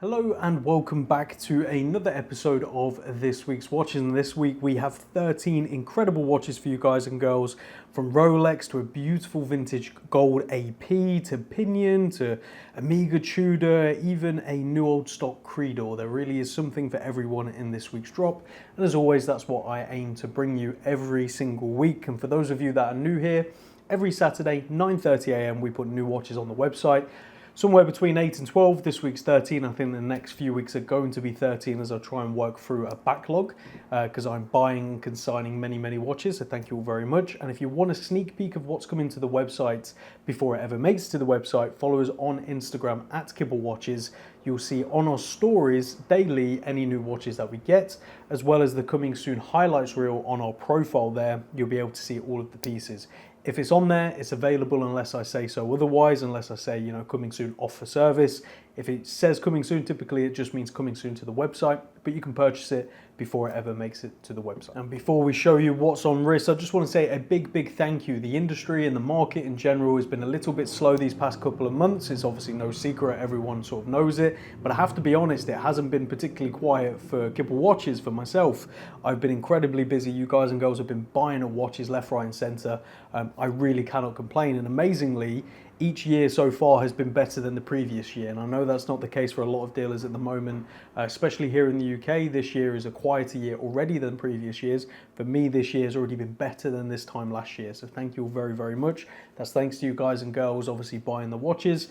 Hello and welcome back to another episode of this week's watches. And this week we have 13 incredible watches for you guys and girls, from Rolex to a beautiful vintage gold AP to Pinion to Omega Tudor, even a new old stock Credor. There really is something for everyone in this week's drop. And as always, that's what I aim to bring you every single week. And for those of you that are new here, every Saturday, 9:30 a.m, we put new watches on the website. Somewhere between 8 and 12, this week's 13. I think the next few weeks are going to be 13 as I try and work through a backlog because I'm buying and consigning many watches, so thank you all very much. And if you want a sneak peek of what's coming to the website before it ever makes it to the website, follow us on Instagram at Kibble Watches. You'll see on our stories daily any new watches that we get, as well as the coming soon highlights reel on our profile there. You'll be able to see all of the pieces. If it's on there, it's available unless I say so otherwise, unless I say, you know, coming soon off for service. If it says coming soon, typically it just means coming soon to the website, but you can purchase it before it ever makes it to the website. And before we show you what's on wrist, I just want to say a big thank you. The industry and the market in general has been a little bit slow these past couple of months. It's obviously no secret, everyone sort of knows it, but I have to be honest, it hasn't been particularly quiet for Kibble Watches for myself. I've been incredibly busy. You guys and girls have been buying watches left, right and centre. I really cannot complain, and amazingly, each year so far has been better than the previous year, and I know that's not the case for a lot of dealers at the moment, especially here in the UK. This year is a quieter year already than previous years. For me, this year has already been better than this time last year, so thank you all very much. That's thanks to you guys and girls obviously buying the watches,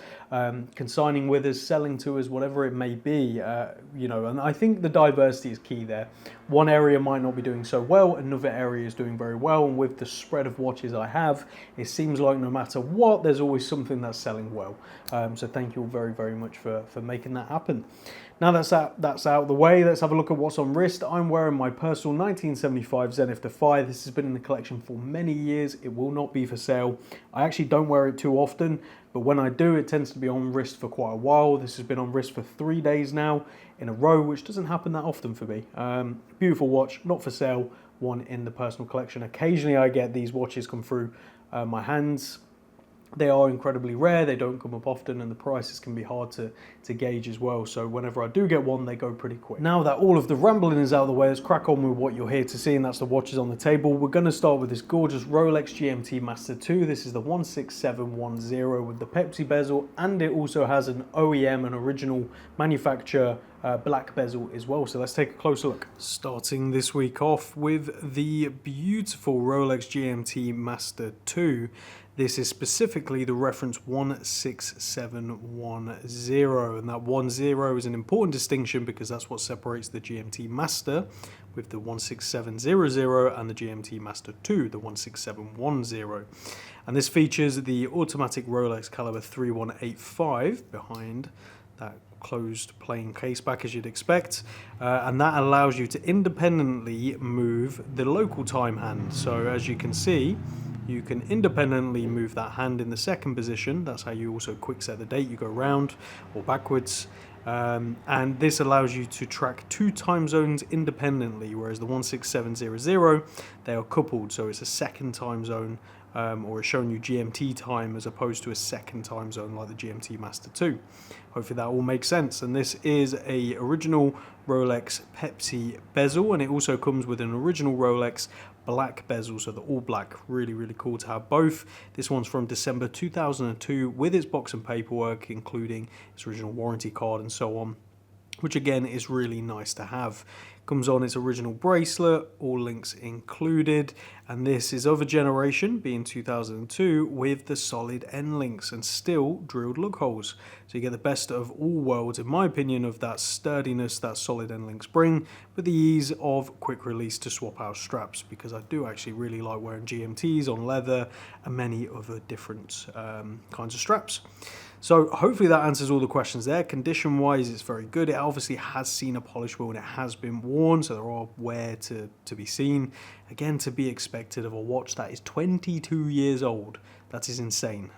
consigning with us, selling to us, whatever it may be, you know, and I think the diversity is key there. One area might not be doing so well, another area is doing very well, and with the spread of watches I have, it seems like no matter what, there's always something that's selling well. So thank you all very much for making that happen. Now that's out of the way, let's have a look at what's on wrist. I'm wearing my personal 1975 Zenith Defy. This has been in the collection for many years. It will not be for sale. I actually don't wear it too often, but when I do, it tends to be on wrist for quite a while. This has been on wrist for 3 days now in a row, which doesn't happen that often for me. Beautiful watch, not for sale, one in the personal collection. Occasionally I get these watches come through my hands. They are incredibly rare, they don't come up often, and the prices can be hard to gauge as well. So whenever I do get one, they go pretty quick. Now that all of the rambling is out of the way, let's crack on with what you're here to see, and that's the watches on the table. We're going to start with this gorgeous Rolex GMT Master II. This is the 16710 with the Pepsi bezel, and it also has an OEM, an original manufacturer black bezel as well. So let's take a closer look. Starting this week off with the beautiful Rolex GMT Master II. This is specifically the reference 16710, and that 10 is an important distinction because that's what separates the GMT Master with the 16700 and the GMT Master II, the 16710. And this features the automatic Rolex caliber 3185 behind that closed plain case back as you'd expect, and that allows you to independently move the local time hand. So as you can see, you can independently move that hand in the second position. That's how you also quick set the date. You go round or backwards, and this allows you to track 2 time zones independently, whereas the 16700, they are coupled, so it's a second time zone, or it's showing you GMT time as opposed to a second time zone like the GMT Master II. Hopefully that all makes sense. And this is a original Rolex Pepsi bezel, and it also comes with an original Rolex black bezel, so the all black. Really cool to have both. This one's from December 2002 with its box and paperwork, including its original warranty card and so on, which again is really nice to have. Comes on its original bracelet, all links included, and this is of a generation, being 2002, with the solid end links and still drilled lug holes. So you get the best of all worlds, in my opinion, of that sturdiness that solid end links bring, with the ease of quick release to swap out straps, because I do actually really like wearing GMTs on leather and many other different kinds of straps. So hopefully that answers all the questions there. Condition wise, it's very good. It obviously has seen a polish wheel and it has been worn, so there are wear to be seen. Again, to be expected of a watch that is 22 years old. That is insane.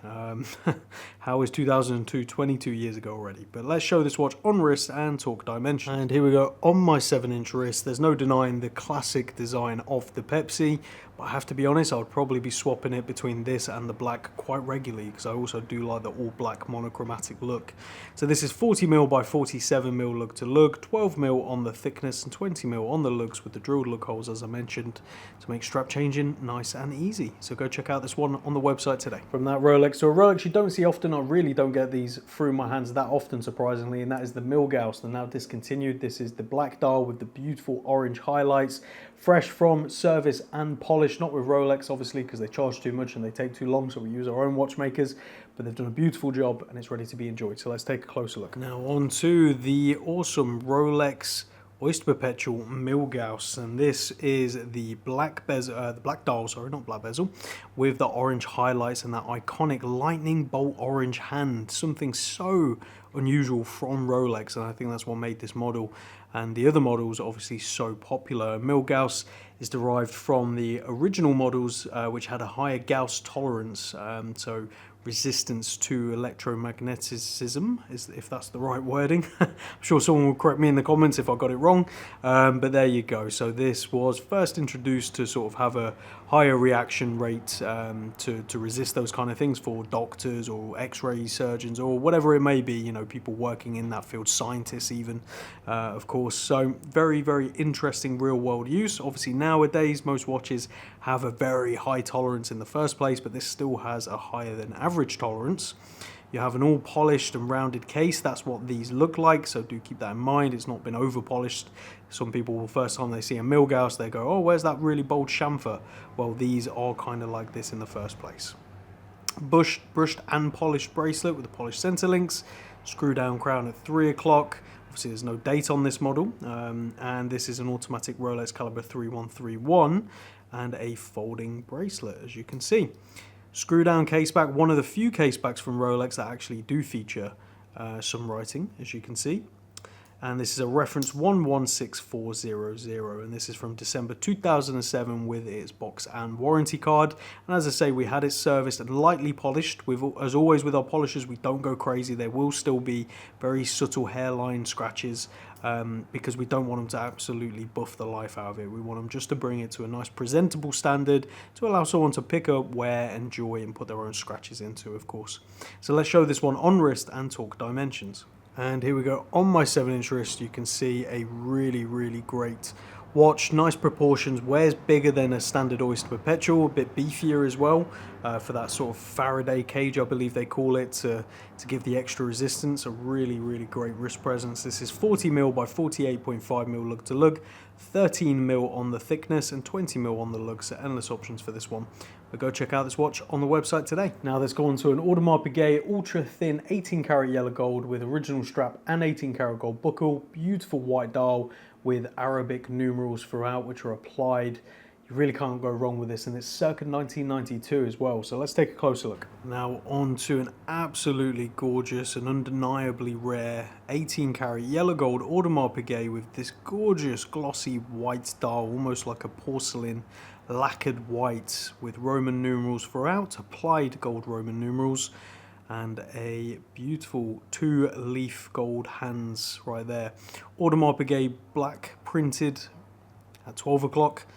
How is 2002 22 years ago already? But let's show this watch on wrist and talk dimensions. And here we go on my 7-inch wrist. There's no denying the classic design of the Pepsi, but I have to be honest, I would probably be swapping it between this and the black quite regularly, because I also do like the all black monochromatic look. So this is 40mm by 47mm lug to lug, 12mm on the thickness and 20mm on the lugs with the drilled lug holes, as I mentioned, to make strap changing nice and easy. So go check out this one on the website today. From that Rolex, so a Rolex you don't see often. I really don't get these through my hands that often, surprisingly, and that is the Milgauss. They're now discontinued. This is the black dial with the beautiful orange highlights, fresh from service and polish, not with Rolex obviously because they charge too much and they take too long, so we use our own watchmakers, but they've done a beautiful job and it's ready to be enjoyed. So let's take a closer look. Now on to the awesome Rolex Oyster Perpetual Milgauss, and this is the black bezel, the black dial, sorry, not black bezel, with the orange highlights and that iconic lightning bolt orange hand, something so unusual from Rolex, and I think that's what made this model and the other models obviously so popular. Milgauss is derived from the original models, which had a higher Gauss tolerance, so resistance to electromagnetism, if that's the right wording. I'm sure someone will correct me in the comments if I got it wrong, but there you go. So this was first introduced to sort of have a higher reaction rate, to resist those kind of things for doctors or x-ray surgeons or whatever it may be, you know, people working in that field, scientists even, of course. So very, very interesting real world use. Obviously nowadays most watches have a very high tolerance in the first place, but this still has a higher than average tolerance. You have an all polished and rounded case. That's what these look like, so do keep that in mind. It's not been over polished. Some people will, first time they see a Milgauss, they go, oh, where's that really bold chamfer? Well, these are kind of like this in the first place. Brushed and polished bracelet with the polished center links, screw down crown at 3 o'clock. Obviously there's no date on this model, and this is an automatic Rolex caliber 3131 and a folding bracelet, as you can see. Screw down case back, one of the few case backs from Rolex that actually do feature some writing, as you can see. And this is a reference 116400, and this is from December 2007 with its box and warranty card. And as I say, we had it serviced and lightly polished. As always with our polishers, we don't go crazy. There will still be very subtle hairline scratches, because we don't want them to absolutely buff the life out of it. We want them just to bring it to a nice presentable standard to allow someone to pick up, wear, enjoy, and put their own scratches into, of course. So let's show this one on wrist and talk dimensions. And here we go on my 7-inch wrist. You can see a really, really great watch, nice proportions, wears bigger than a standard Oyster Perpetual, a bit beefier as well, for that sort of Faraday cage, I believe they call it, to give the extra resistance. A really, really great wrist presence. This is 40mm by 48.5mm lug to lug, 13mm on the thickness and 20mm on the lug, so endless options for this one. But go check out this watch on the website today. Now let's go on to an Audemars Piguet ultra thin 18 karat yellow gold with original strap and 18 karat gold buckle, beautiful white dial with Arabic numerals throughout, which are applied. You really can't go wrong with this, and it's circa 1992 as well. So let's take a closer look. Now on to an absolutely gorgeous and undeniably rare 18 karat yellow gold Audemars Piguet with this gorgeous glossy white dial, almost like a porcelain lacquered white with Roman numerals throughout, applied gold Roman numerals, and a beautiful 2-leaf gold hands right there. Audemars Piguet black printed at 12 o'clock,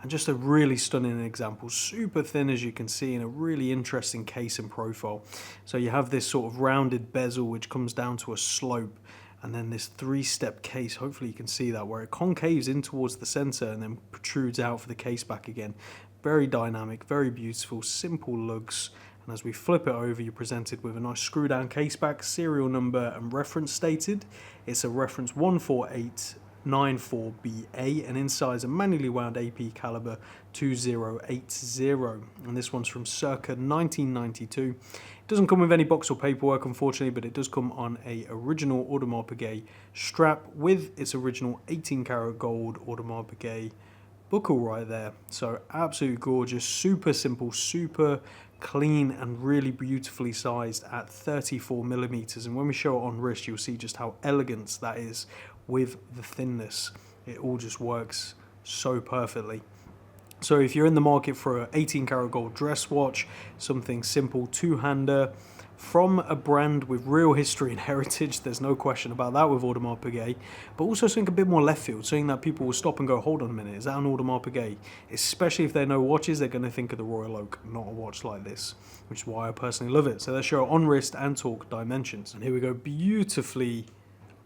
and just a really stunning example. Super thin, as you can see, and a really interesting case and profile. So you have this sort of rounded bezel which comes down to a slope, and then this 3-step case, hopefully you can see that, where it concaves in towards the center and then protrudes out for the case back again. Very dynamic, very beautiful, simple lugs. And as we flip it over, you're presented with a nice screw down case back, serial number and reference stated. It's a reference 14894BA, and inside is a manually wound AP caliber 2080. And this one's from circa 1992. It doesn't come with any box or paperwork, unfortunately, but it does come on a original Audemars Piguet strap with its original 18 karat gold Audemars Piguet buckle right there. So absolutely gorgeous, super simple, super clean, and really beautifully sized at 34mm. And when we show it on wrist, you'll see just how elegant that is with the thinness. It all just works so perfectly. So if you're in the market for an 18 karat gold dress watch, something simple, two-hander, from a brand with real history and heritage. There's no question about that with Audemars Piguet, but also something a bit more left field, something that people will stop and go, hold on a minute, is that an Audemars Piguet? Especially if they know watches, they're going to think of the Royal Oak, not a watch like this, which is why I personally love it. So let's show on wrist and talk dimensions. And here we go, beautifully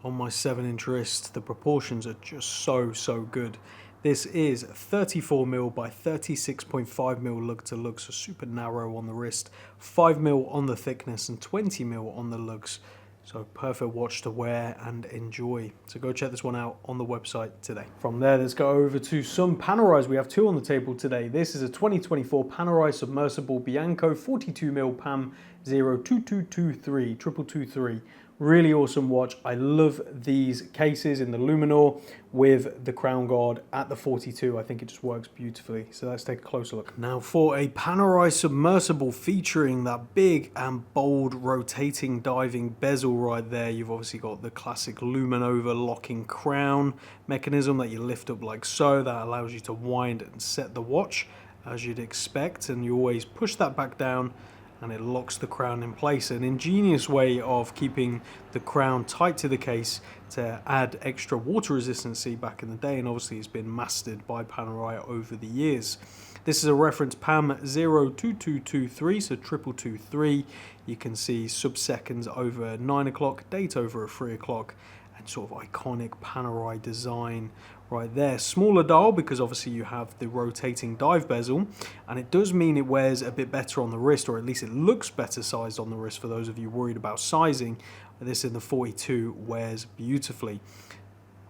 on my 7-inch wrist. The proportions are just so good. This is 34mm by 36.5mm lug to lug, so super narrow on the wrist, 5mm on the thickness and 20mm on the lugs. So perfect watch to wear and enjoy. So go check this one out on the website today. From there, let's go over to some Panerais. We have two on the table today. This is a 2024 Panerai Submersible Bianco 42mm PAM 02223 223. Really awesome watch. I love these cases in the luminor with the crown guard at the 42. I think it just works beautifully. So let's take a closer look. Now for a Panerai Submersible featuring that big and bold rotating diving bezel right there. You've obviously got the classic Luminova locking crown mechanism that you lift up like so. That allows you to wind and set the watch as you'd expect. And you always push that back down and it locks the crown in place. An ingenious way of keeping the crown tight to the case to add extra water resistancy back in the day, and obviously it's been mastered by Panerai over the years. This is a reference PAM 02223, so 2223. You can see sub-seconds over 9 o'clock, date over 3 o'clock, and sort of iconic Panerai design right there. Smaller dial because obviously you have the rotating dive bezel, and it does mean it wears a bit better on the wrist, or at least it looks better sized on the wrist for those of you worried about sizing. This in the 42 wears beautifully.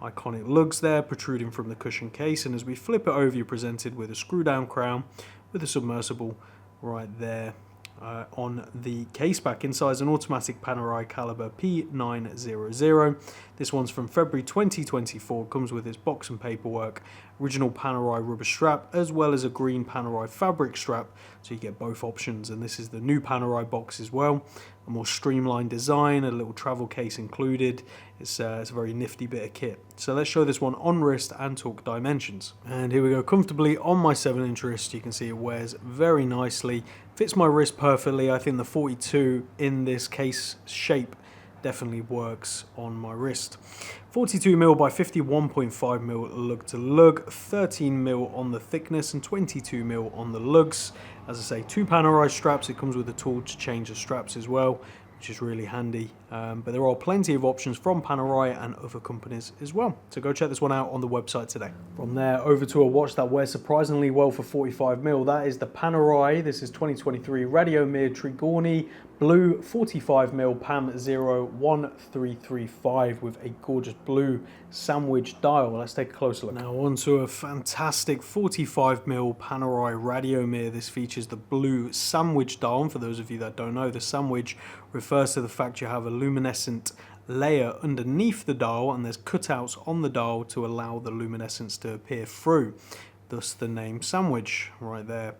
Iconic lugs there protruding from the cushion case, and as we flip it over, you're presented with a screw down crown with a submersible right there. On the case back inside is an automatic Panerai caliber P900. This one's from February 2024, comes with its box and paperwork, original Panerai rubber strap, as well as a green Panerai fabric strap, so you get both options. And this is the new Panerai box as well, a more streamlined design, a little travel case included. It's a very nifty bit of kit. So let's show this one on wrist and talk dimensions. And here we go, comfortably on my 7-inch wrist. You can see it wears very nicely, fits my wrist perfectly. I think the 42 in this case shape definitely works on my wrist. 42mm by 51.5mm lug to lug, 13mm on the thickness and 22mm on the lugs. As I say, two Panerai straps. It comes with a tool to change the straps as well, which is really handy. But there are plenty of options from Panerai and other companies as well. So go check this one out on the website today. From there, over to a watch that wears surprisingly well for 45mm. That is the Panerai. This is 2023 Radiomir Trigorni Blue 45mm PAM 01335 with a gorgeous blue sandwich dial. Let's take a closer look. Now on to a fantastic 45mm Panerai Radiomir. This features the blue sandwich dial. And for those of you that don't know, the sandwich refers to the fact you have a luminescent layer underneath the dial, and there's cutouts on the dial to allow the luminescence to appear through. Thus the name sandwich right there.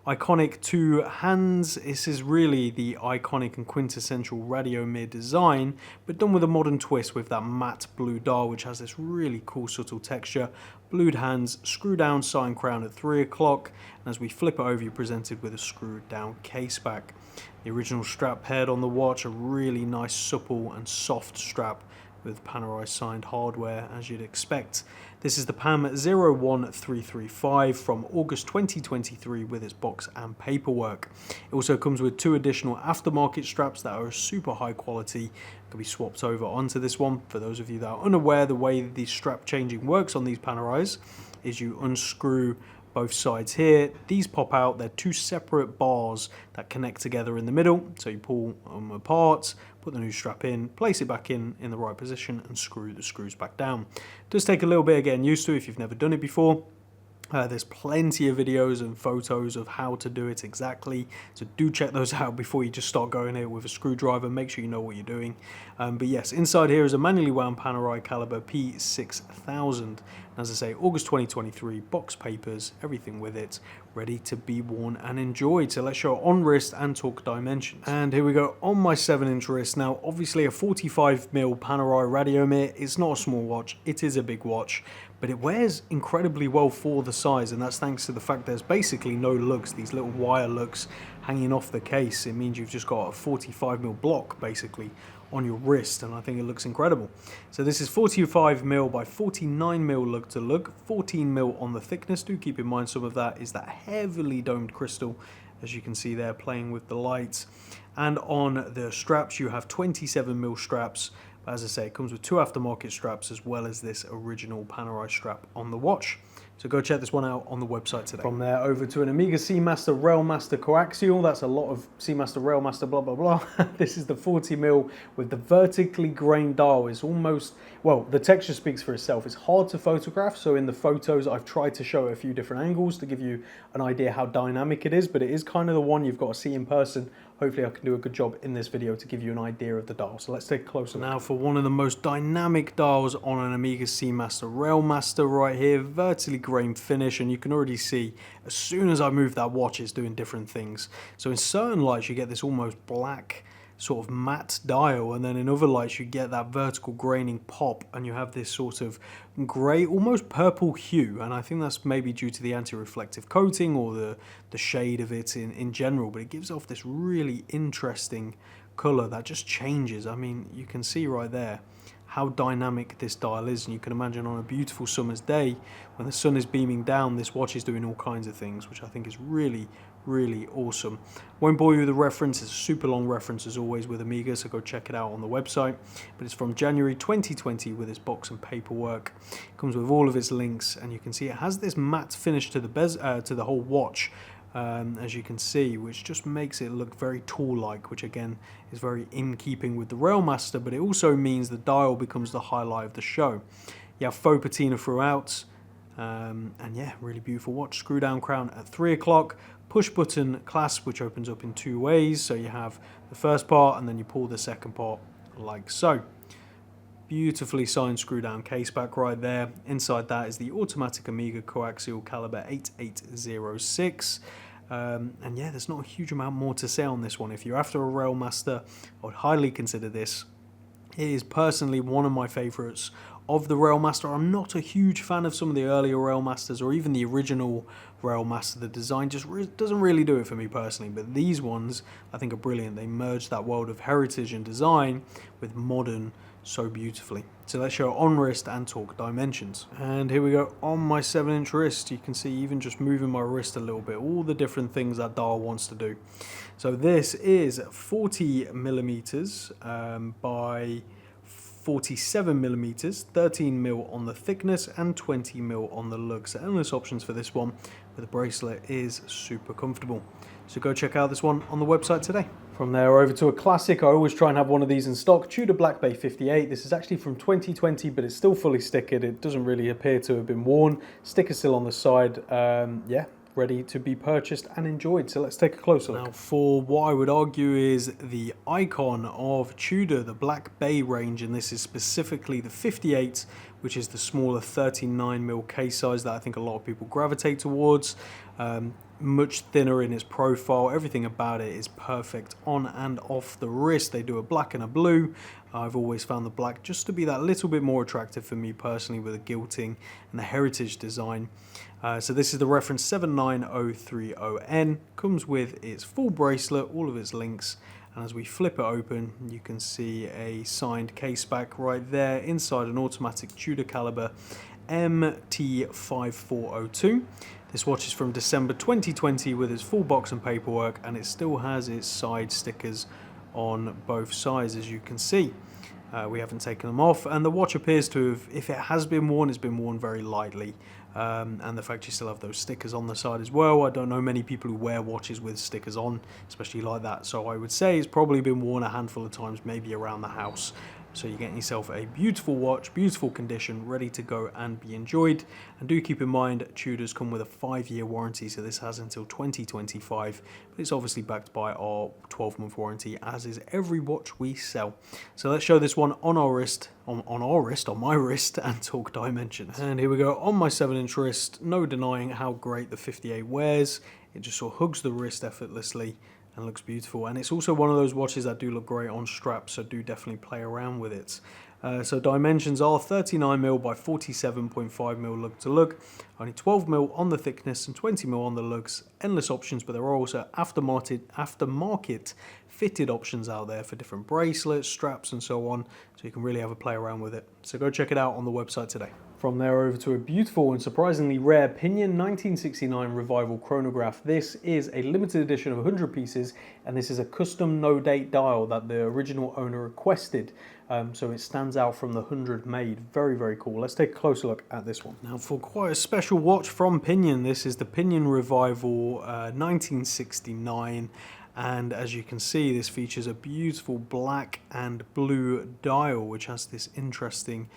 Iconic two hands. This is really the iconic and quintessential Radiomir design, but done with a modern twist with that matte blue dial, which has this really cool subtle texture. Blued hands, screw down sign crown at 3 o'clock, and as we flip it over, you're presented with a screwed down case back. The original strap paired on the watch, a really nice supple and soft strap with Panerai signed hardware as you'd expect. This is the PAM 01335 from August 2023 with its box and paperwork. It also comes with two additional aftermarket straps that are super high quality, can be swapped over onto this one. For those of you that are unaware, the way the strap changing works on these Panerais is you unscrew both sides here. These pop out. They're two separate bars that connect together in the middle. So you pull them apart, put the new strap in, place it back in the right position, and screw the screws back down. It does take a little bit of getting used to if you've never done it before. There's plenty of videos and photos of how to do it exactly, so do check those out before you just start going here with a screwdriver. Make sure you know what you're doing. But yes, inside here is a manually wound Panerai caliber P6000. As I say, August 2023, box papers, everything with it. ready to be worn and enjoyed. So let's show on wrist and talk dimensions. And here we go on my 7-inch wrist. Now obviously a 45mm Panerai Radiomir, it's not a small watch, it is a big watch, but it wears incredibly well for the size, and that's thanks to the fact there's basically no lugs, these little wire lugs hanging off the case. It means you've just got a 45mm block basically on your wrist, and I think it looks incredible. So this is 45mm by 49mm lug to lug, 14mm on the thickness. Do keep in mind some of that is that heavily domed crystal, as you can see there playing with the lights. And on the straps you have 27mm straps, but as I say, it comes with 2 aftermarket straps as well as this original Panerai strap on the watch. So go check this one out on the website today. From there over to an Omega Seamaster Railmaster coaxial. That's a lot of Seamaster Railmaster blah blah blah. This is the 40mm with the vertically grained dial. It's almost, well, the texture speaks for itself. It's hard to photograph, so in the photos I've tried to show it a few different angles to give you an idea how dynamic it is, but it is kind of the one you've got to see in person. Hopefully I can do a good job in this video to give you an idea of the dial. So let's take a closer look. Now for one of the most dynamic dials on an Omega Seamaster Railmaster right here, vertically grained finish, and you can already see as soon as I move that watch it's doing different things. So in certain lights you get this almost black sort of matte dial, and then in other lights you get that vertical graining pop and you have this sort of grey, almost purple hue, and I think that's maybe due to the anti-reflective coating or the shade of it in general, but it gives off this really interesting colour that just changes. I mean, you can see right there how dynamic this dial is, and you can imagine on a beautiful summer's day when the sun is beaming down, this watch is doing all kinds of things, which I think is really awesome. Won't bore you with the reference, it's a super long reference as always with Omega, so go check it out on the website. But it's from January 2020 with its box and paperwork. It comes with all of its links, and you can see it has this matte finish to the whole watch, as you can see, which just makes it look very tool-like, which again is very in keeping with the Railmaster, but it also means the dial becomes the highlight of the show. You have faux patina throughout, and yeah, really beautiful watch. Screw down crown at 3 o'clock, push button clasp which opens up in 2 ways, so you have the first part and then you pull the second part like so. Beautifully signed screw down case back right there. Inside that is the automatic Omega coaxial caliber 8806. And yeah, there's not a huge amount more to say on this one. If you're after a Railmaster, I would highly consider this. It is personally one of my favourites of the Railmaster. I'm not a huge fan of some of the earlier Railmasters or even the original Railmaster. The design just doesn't really do it for me personally, but these ones I think are brilliant. They merge that world of heritage and design with modern so beautifully. So let's show on wrist and talk dimensions. And here we go on my 7-inch wrist. You can see even just moving my wrist a little bit, all the different things that dial wants to do. So this is 40mm by 47mm, 13mm on the thickness and 20mm on the lug. So endless options for this one, but the bracelet is super comfortable. So go check out this one on the website today. From there over to a classic. I always try and have one of these in stock, Tudor Black Bay 58. This is actually from 2020, but it's still fully stickered. It doesn't really appear to have been worn. Sticker still on the side. Yeah, ready to be purchased and enjoyed. So let's take a closer look. Now for what I would argue is the icon of Tudor, the Black Bay range, and this is specifically the 58, which is the smaller 39mm case size that I think a lot of people gravitate towards. Much thinner in its profile. Everything about it is perfect on and off the wrist. They do a black and a blue. I've always found the black just to be that little bit more attractive for me personally, with the gilting and the heritage design. So this is the reference 79030N. Comes with its full bracelet, all of its links, and as we flip it open you can see a signed case back right there inside an automatic Tudor caliber MT5402. This watch is from December 2020 with its full box and paperwork, and it still has its side stickers on both sides, as you can see. We haven't taken them off, and the watch appears to have, if it has been worn, it's been worn very lightly. And the fact you still have those stickers on the side as well. I don't know many people who wear watches with stickers on, especially like that, so I would say it's probably been worn a handful of times, maybe around the house. So you're getting yourself a beautiful watch, beautiful condition, ready to go and be enjoyed. And do keep in mind, Tudors come with a 5-year warranty, so this has until 2025, but it's obviously backed by our 12-month warranty, as is every watch we sell. So let's show this one on our wrist, on my wrist, and talk dimensions. And here we go, on my 7-inch wrist, no denying how great the 58 wears. It just sort of hugs the wrist effortlessly and looks beautiful. And it's also one of those watches that do look great on straps, so do definitely play around with it. So dimensions are 39mm by 47.5mm lug to lug, only 12mm on the thickness and 20mm on the lugs. Endless options, but there are also aftermarket fitted options out there for different bracelets, straps and so on, so you can really have a play around with it. So go check it out on the website today. From there over to a beautiful and surprisingly rare Pinion 1969 Revival chronograph. This is a limited edition of 100 pieces, and this is a custom no-date dial that the original owner requested. So it stands out from the 100 made. Very, very cool. Let's take a closer look at this one. Now, for quite a special watch from Pinion, this is the Pinion Revival 1969. And as you can see, this features a beautiful black and blue dial, which has this interesting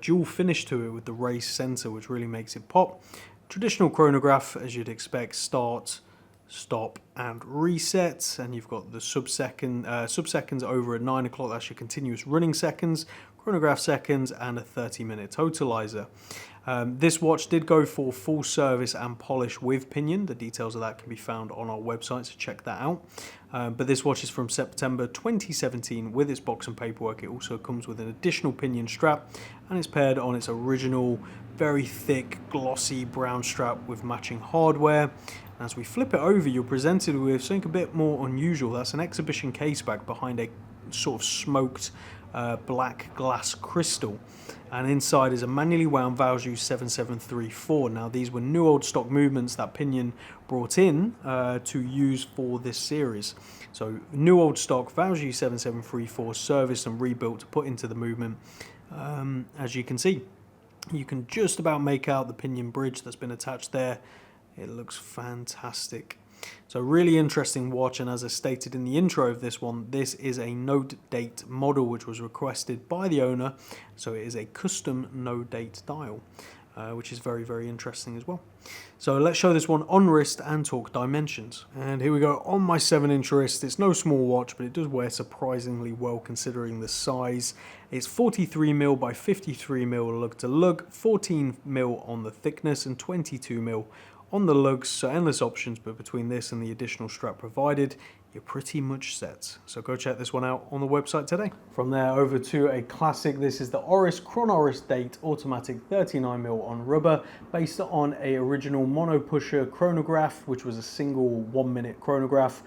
dual finish to it with the race center, which really makes it pop. Traditional chronograph, as you'd expect, start, stop and reset, and you've got the sub-seconds over at 9 o'clock. That's your continuous running seconds, chronograph seconds, and a 30-minute totalizer. This watch did go for full service and polish with Pinion. The details of that can be found on our website, so check that out. But this watch is from September 2017 with its box and paperwork. It also comes with an additional Pinion strap, and it's paired on its original very thick glossy brown strap with matching hardware. As we flip it over, you're presented with something a bit more unusual. That's an exhibition case back behind a sort of smoked black glass crystal, and inside is a manually wound Valjoux 7734. Now, these were new old stock movements that Pinion brought in to use for this series. So new old stock Valjoux 7734, serviced and rebuilt to put into the movement. As you can see, you can just about make out the Pinion bridge that's been attached there. It looks fantastic. So really interesting watch, and as I stated in the intro of this one, this is a no-date model which was requested by the owner, so it is a custom no-date dial, which is very, very interesting as well. So let's show this one on wrist and talk dimensions. And here we go on my 7-inch wrist. It's no small watch, but it does wear surprisingly well considering the size. It's 43mm by 53mm lug to lug, 14mm on the thickness and 22mm on the lugs, so endless options, but between this and the additional strap provided, you're pretty much set. So go check this one out on the website today. From there over to a classic. This is the Oris Chronoris date automatic 39mm on rubber, based on a original mono pusher chronograph, which was a single 1-minute chronograph,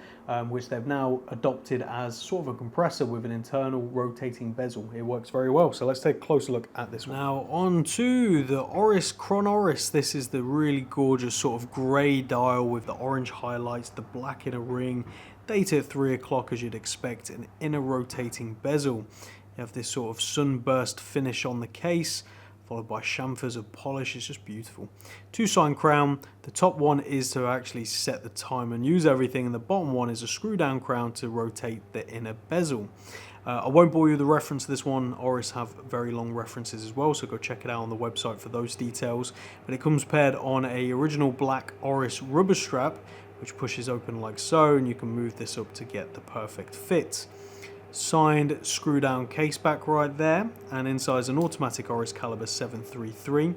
which they've now adopted as sort of a compressor with an internal rotating bezel. It works very well. So let's take a closer look at this one. Now on to the Oris Chronoris. This is the really gorgeous sort of grey dial with the orange highlights, the black inner ring. Date at 3 o'clock, as you'd expect, an inner rotating bezel. You have this sort of sunburst finish on the case, followed by chamfers of polish. It's just beautiful. 2-sign crown. The top one is to actually set the time and use everything, and the bottom one is a screw down crown to rotate the inner bezel. I won't bore you with the reference to this one. Oris have very long references as well, so go check it out on the website for those details. But it comes paired on a original black Oris rubber strap, which pushes open like so, and you can move this up to get the perfect fit. Signed screw down case back right there, and inside is an automatic Oris caliber 733,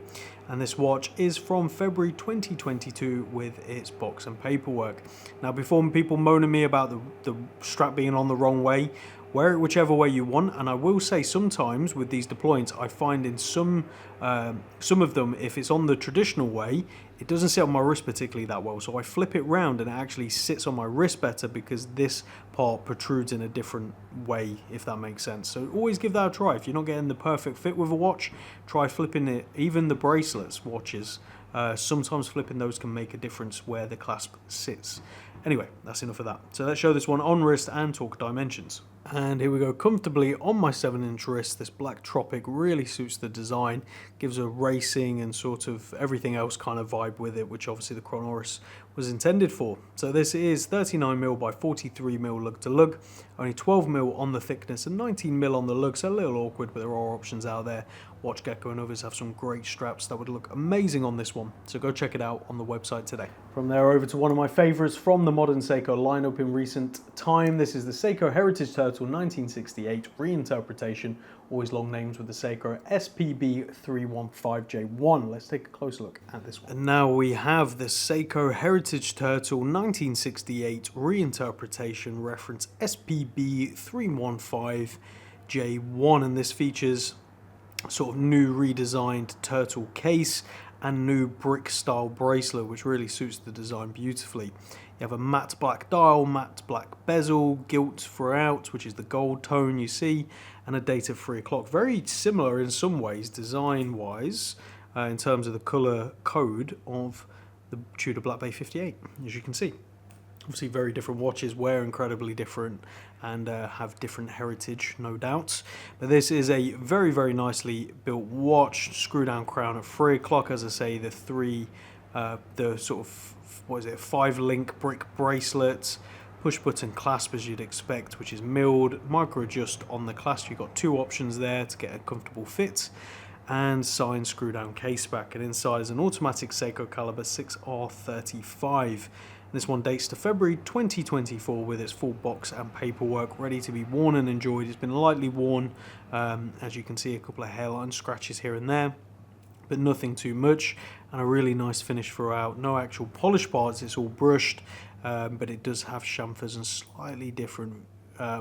and this watch is from February 2022 with its box and paperwork. Now, before people moan at me about the strap being on the wrong way, wear it whichever way you want. And I will say, sometimes with these deployments, I find in some of them, if it's on the traditional way, it doesn't sit on my wrist particularly that well. So I flip it round and it actually sits on my wrist better because this part protrudes in a different way, if that makes sense. So always give that a try. If you're not getting the perfect fit with a watch, try flipping it. Even the bracelets watches, sometimes flipping those can make a difference where the clasp sits. Anyway, that's enough of that. So let's show this one on wrist and talk dimensions. And here we go, comfortably on my 7-inch wrist. This black Tropic really suits the design, gives a racing and sort of everything else kind of vibe with it, which obviously the Chronoris was intended for. So this is 39mm by 43mm lug to lug, only 12mm on the thickness and 19mm on the lug, so a little awkward, but there are options out there. Watch Gecko and others have some great straps that would look amazing on this one, so go check it out on the website today. From there over to one of my favorites from the modern Seiko lineup in recent time. This is the Seiko Heritage Turtle 1968 reinterpretation, always long names with the Seiko, SPB315J1. Let's take a closer look at this one. And now we have the Seiko Heritage Turtle 1968 reinterpretation, reference SPB315J1, and this features sort of new redesigned turtle case and new brick style bracelet, which really suits the design beautifully. You have a matte black dial, matte black bezel, gilt throughout, which is the gold tone you see, and a date of 3 o'clock. Very similar in some ways, design wise, in terms of the colour code of the Tudor Black Bay 58, as you can see. Obviously very different watches, wear incredibly different, and have different heritage, no doubt. But this is a very, very nicely built watch, screw down crown at 3 o'clock, as I say, the sort of, what is it, 5-link brick bracelet, push button clasp as you'd expect, which is milled, micro adjust on the clasp. You've got 2 options there to get a comfortable fit, and signed screw down case back, and inside is an automatic Seiko caliber 6R35. This one dates to February 2024 with its full box and paperwork ready to be worn and enjoyed. It's been lightly worn, as you can see, a couple of hairline scratches here and there, but nothing too much, and a really nice finish throughout. No actual polished parts, it's all brushed, but it does have chamfers and slightly different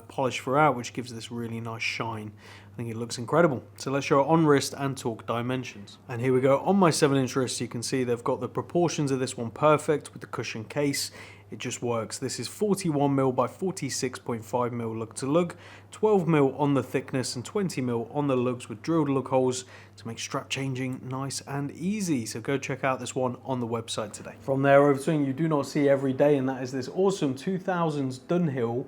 polish throughout, which gives this really nice shine. I think it looks incredible. So let's show it on wrist and talk dimensions. And here we go, on my 7-inch wrist, you can see they've got the proportions of this one perfect with the cushion case. It just works. This is 41mm by 46.5mm lug to lug, 12mm on the thickness and 20mm on the lugs with drilled lug holes to make strap changing nice and easy. So go check out this one on the website today. From there over to something you do not see every day, and that is this awesome 2000s Dunhill,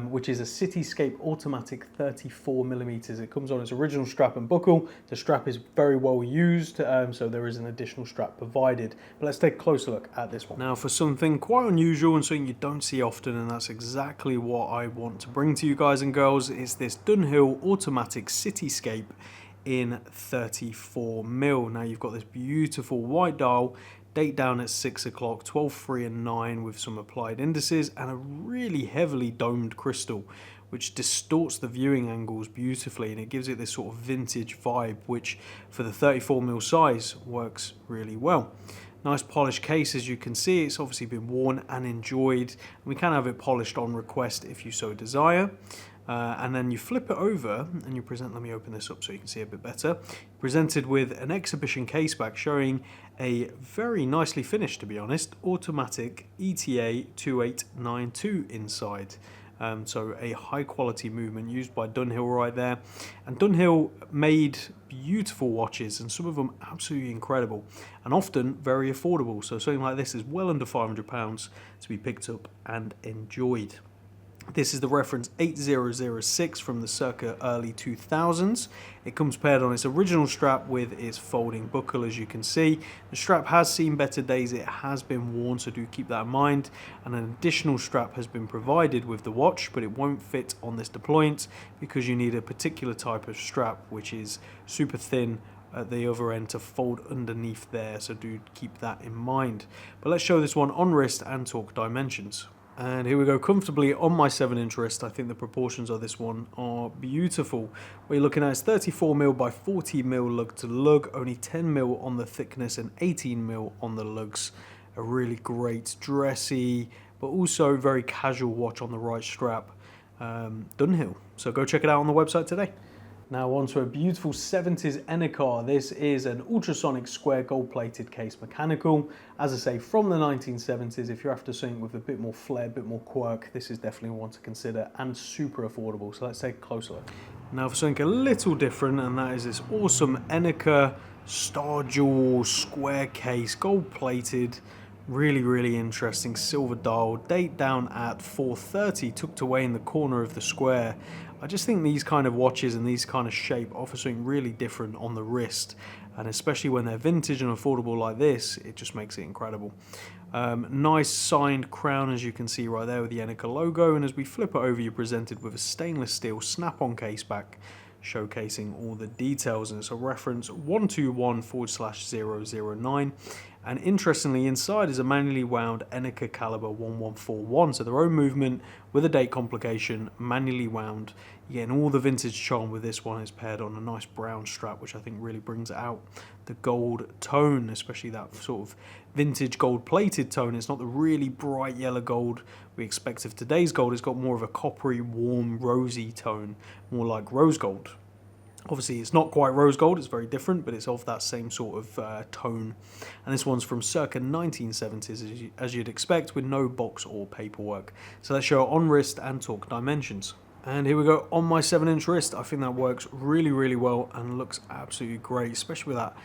which is a Cityscape automatic 34mm. It comes on its original strap and buckle. The strap is very well used, so there is an additional strap provided. But let's take a closer look at this one. Now for something quite unusual and something you don't see often, and that's exactly what I want to bring to you guys and girls, is this Dunhill automatic Cityscape in 34mm. Now you've got this beautiful white dial, date down at 6 o'clock, 12, 3 and 9 with some applied indices, and a really heavily domed crystal, which distorts the viewing angles beautifully, and it gives it this sort of vintage vibe, which for the 34mm size works really well. Nice polished case, as you can see. It's obviously been worn and enjoyed. We can have it polished on request if you so desire. And then you flip it over and you present, let me open this up so you can see a bit better, presented with an exhibition case back showing a very nicely finished, to be honest, automatic ETA 2892 inside. So a high quality movement used by Dunhill right there. And Dunhill made beautiful watches, and some of them absolutely incredible and often very affordable. So something like this is well under £500 to be picked up and enjoyed. This is the reference 8006 from the circa early 2000s. It comes paired on its original strap with its folding buckle, as you can see. The strap has seen better days, it has been worn, so do keep that in mind. And an additional strap has been provided with the watch, but it won't fit on this deployant because you need a particular type of strap, which is super thin at the other end to fold underneath there, so do keep that in mind. But let's show this one on wrist and talk dimensions. And here we go, comfortably on my 7-inch wrist. I think the proportions of this one are beautiful. What you're looking at is 34mm by 40mm lug to lug, only 10mm on the thickness and 18mm on the lugs. A really great, dressy, but also very casual watch on the right strap. Dunhill. So go check it out on the website today. Now on to a beautiful 70s Enicar. This is an ultrasonic square gold-plated case mechanical. As I say, from the 1970s, if you're after something with a bit more flair, a bit more quirk, this is definitely one to consider, and super affordable. So let's take a closer look. Now for something a little different, and that is this awesome Enicar Star Jewel square case, gold-plated, Really interesting silver dial, date down at 4:30, tucked away in the corner of the square. I just think these kind of watches and these kind of shape offer something really different on the wrist, and especially when they're vintage and affordable like this, it just makes it incredible. Nice signed crown, as you can see right there with the Enicar logo, and as we flip it over, you're presented with a stainless steel snap-on case back showcasing all the details, and it's a reference 121/009. And interestingly, inside is a manually wound Enicar caliber 1141, so their own movement with a date complication, manually wound. You're getting all the vintage charm with this one. It's paired on a nice brown strap, which I think really brings out the gold tone, especially that sort of vintage gold plated tone. It's not the really bright yellow gold we expect of today's gold. It's got more of a coppery, warm, rosy tone, more like rose gold. Obviously, it's not quite rose gold, it's very different, but it's of that same sort of tone. And this one's from circa 1970s, as you'd expect, with no box or paperwork. So let's show on wrist and talk dimensions. And here we go, on my 7-inch wrist. I think that works really well and looks absolutely great, especially with that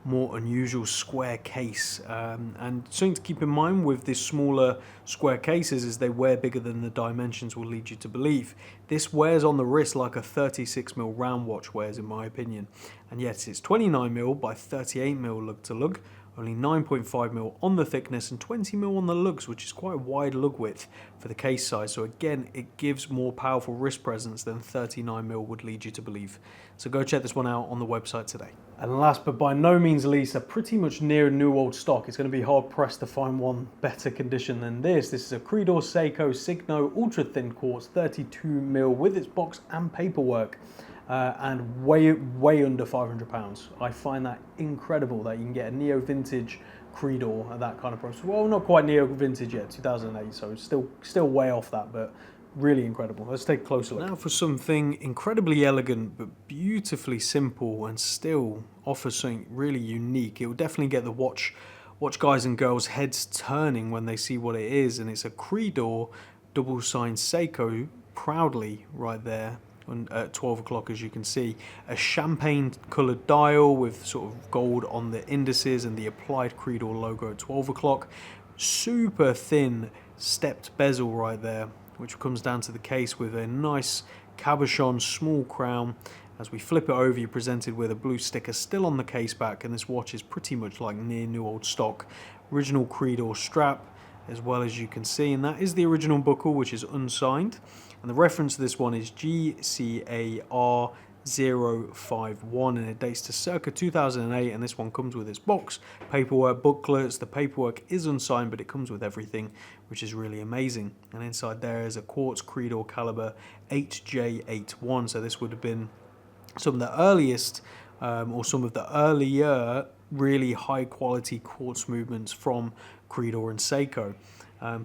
more unusual square case. And something to keep in mind with these smaller square cases is they wear bigger than the dimensions will lead you to believe. This wears on the wrist like a 36mm round watch wears, in my opinion. And yet it's 29mm by 38mm lug to lug, only 9.5mm on the thickness and 20mm on the lugs, which is quite a wide lug width for the case size. So again, it gives more powerful wrist presence than 39mm would lead you to believe. So go check this one out on the website today. And last but by no means least, a pretty much near new old stock. It's going to be hard pressed to find one better condition than this. This is a Credor Seiko Signno ultra thin quartz 32mm with its box and paperwork. And way under £500. I find that incredible that you can get a neo vintage Credor at that kind of price. Well, not quite neo vintage yet, 2008, so still way off that, but really incredible. Let's take a closer look. Now for something incredibly elegant but beautifully simple and still offers something really unique. It will definitely get the watch guys and girls heads turning when they see what it is, and it's a Credor double signed Seiko, proudly right there at 12 o'clock, as you can see. A champagne coloured dial with sort of gold on the indices and the applied Credor logo at 12 o'clock. Super thin stepped bezel right there, which comes down to the case with a nice cabochon small crown. As we flip it over, you're presented with a blue sticker still on the case back, and this watch is pretty much like near new old stock. Original Credor strap, as well as you can see, and that is the original buckle, which is unsigned. And the reference to this one is GCAR051, and it dates to circa 2008, and this one comes with its box, paperwork, booklets. The paperwork is unsigned, but it comes with everything, which is really amazing. And inside there is a quartz Credor caliber 8J81, so this would have been some of the earliest, or some of the earlier really high quality quartz movements from Credor and Seiko.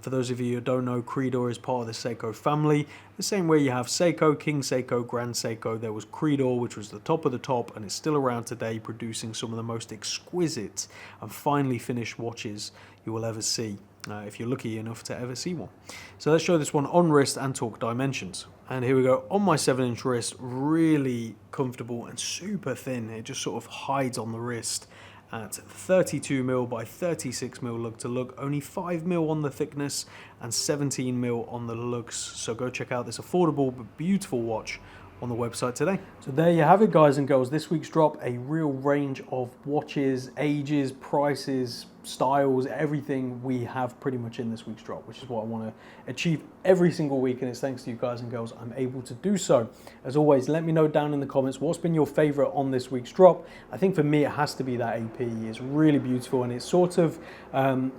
For those of you who don't know, Credor is part of the Seiko family. The same way you have Seiko, King Seiko, Grand Seiko, there was Credor, which was the top of the top, and it's still around today, producing some of the most exquisite and finely finished watches you will ever see, if you're lucky enough to ever see one. So let's show this one on wrist and talk dimensions. And here we go, on my 7-inch wrist, really comfortable and super thin. It just sort of hides on the wrist at 32mm by 36mm lug to lug, only 5mm on the thickness and 17mm on the lugs. So go check out this affordable but beautiful watch on the website today. So there you have it, guys and girls. This week's drop, a real range of watches, ages, prices, styles, everything we have pretty much in this week's drop, which is what I want to achieve every single week, and it's thanks to you guys and girls I'm able to do so. As always, let me know down in the comments what's been your favorite on this week's drop. I think for me it has to be that AP. It's really beautiful, and it's sort of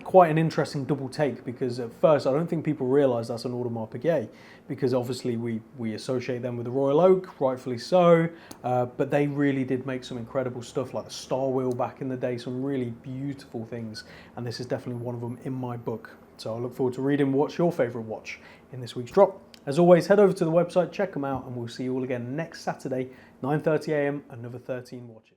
quite an interesting double take, because at first I don't think people realize that's an Audemars Piguet, because obviously we associate them with the Royal Oak, rightfully so, but they really did make some incredible stuff like the Star Wheel back in the day, some really beautiful things, and this is definitely one of them in my book. So I look forward to reading what's your favorite watch in this week's drop. As always, head over to the website, check them out, and we'll see you all again next Saturday, 9:30 AM, another 13 watches.